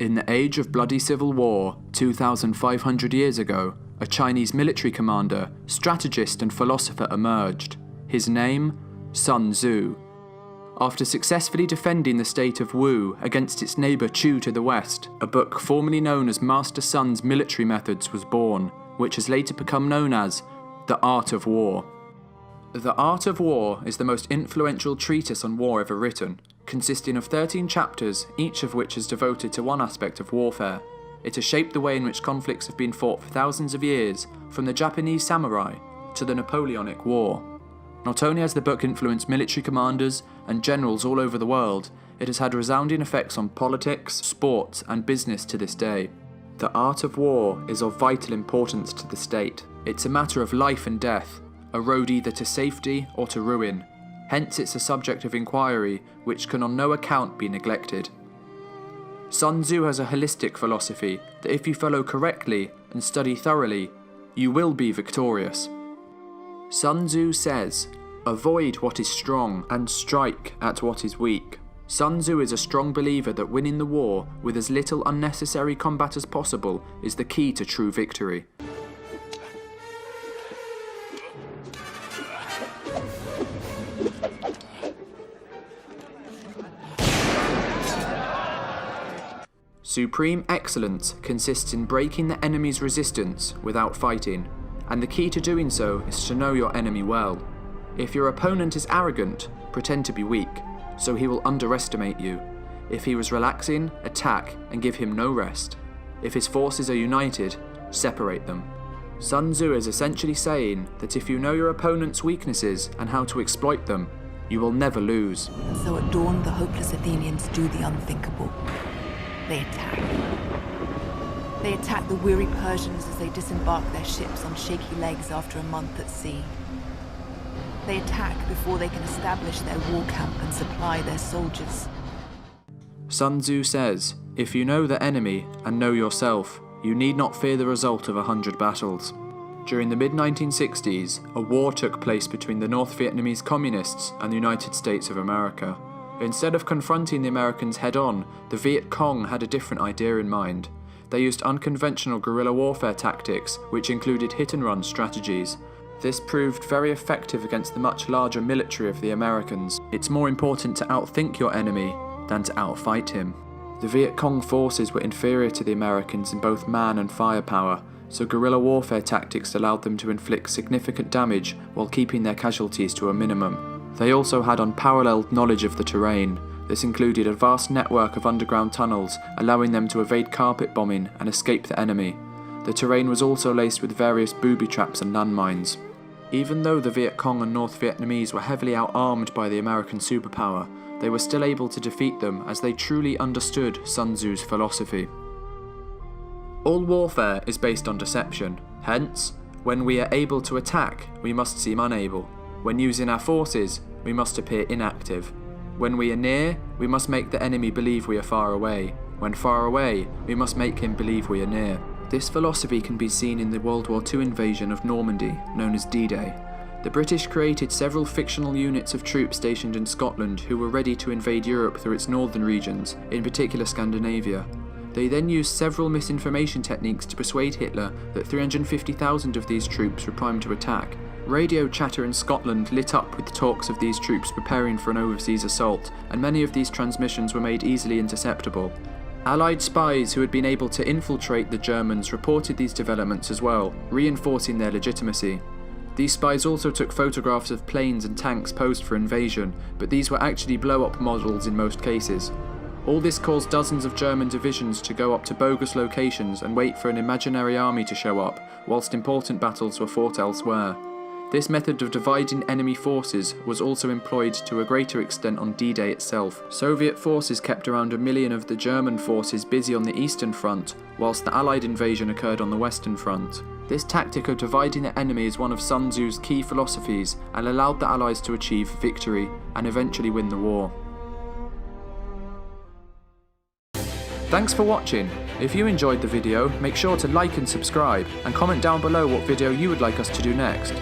In the age of bloody civil war, 2,500 years ago, a Chinese military commander, strategist and philosopher emerged. His name? Sun Tzu. After successfully defending the state of Wu against its neighbour Chu to the west, a book formerly known as Master Sun's Military Methods was born, which has later become known as The Art of War. The Art of War is the most influential treatise on war ever written, consisting of 13 chapters, each of which is devoted to one aspect of warfare. It has shaped the way in which conflicts have been fought for thousands of years, from the Japanese samurai to the Napoleonic War. Not only has the book influenced military commanders and generals all over the world, it has had resounding effects on politics, sports, and business to this day. The art of war is of vital importance to the state. It's a matter of life and death, a road either to safety or to ruin. Hence it's a subject of inquiry which can on no account be neglected. Sun Tzu has a holistic philosophy that if you follow correctly and study thoroughly, you will be victorious. Sun Tzu says, "Avoid what is strong and strike at what is weak." Sun Tzu is a strong believer that winning the war with as little unnecessary combat as possible is the key to true victory. Supreme excellence consists in breaking the enemy's resistance without fighting, and the key to doing so is to know your enemy well. If your opponent is arrogant, pretend to be weak, so he will underestimate you. If he was relaxing, attack and give him no rest. If his forces are united, separate them. Sun Tzu is essentially saying that if you know your opponent's weaknesses and how to exploit them, you will never lose. And so at dawn, the hopeless Athenians do the unthinkable. They attack. They attack the weary Persians as they disembark their ships on shaky legs after a month at sea. They attack before they can establish their war camp and supply their soldiers. Sun Tzu says, if you know the enemy and know yourself, you need not fear the result of 100 battles. During the mid-1960s, a war took place between the North Vietnamese Communists and the United States of America. Instead of confronting the Americans head-on, the Viet Cong had a different idea in mind. They used unconventional guerrilla warfare tactics, which included hit-and-run strategies. This proved very effective against the much larger military of the Americans. It's more important to outthink your enemy than to outfight him. The Viet Cong forces were inferior to the Americans in both man and firepower, so guerrilla warfare tactics allowed them to inflict significant damage while keeping their casualties to a minimum. They also had unparalleled knowledge of the terrain. This included a vast network of underground tunnels, allowing them to evade carpet bombing and escape the enemy. The terrain was also laced with various booby traps and landmines. Even though the Viet Cong and North Vietnamese were heavily out-armed by the American superpower, they were still able to defeat them as they truly understood Sun Tzu's philosophy. All warfare is based on deception. Hence, when we are able to attack, we must seem unable. When using our forces, we must appear inactive. When we are near, we must make the enemy believe we are far away. When far away, we must make him believe we are near. This philosophy can be seen in the World War II invasion of Normandy, known as D-Day. The British created several fictional units of troops stationed in Scotland who were ready to invade Europe through its northern regions, in particular Scandinavia. They then used several misinformation techniques to persuade Hitler that 350,000 of these troops were primed to attack. Radio chatter in Scotland lit up with talks of these troops preparing for an overseas assault, and many of these transmissions were made easily interceptable. Allied spies who had been able to infiltrate the Germans reported these developments as well, reinforcing their legitimacy. These spies also took photographs of planes and tanks posed for invasion, but these were actually blow-up models in most cases. All this caused dozens of German divisions to go up to bogus locations and wait for an imaginary army to show up, whilst important battles were fought elsewhere. This method of dividing enemy forces was also employed to a greater extent on D-Day itself. Soviet forces kept around 1 million of the German forces busy on the Eastern Front, whilst the Allied invasion occurred on the Western Front. This tactic of dividing the enemy is one of Sun Tzu's key philosophies and allowed the Allies to achieve victory and eventually win the war. Thanks for watching. If you enjoyed the video, make sure to like and subscribe, and comment down below what video you would like us to do next.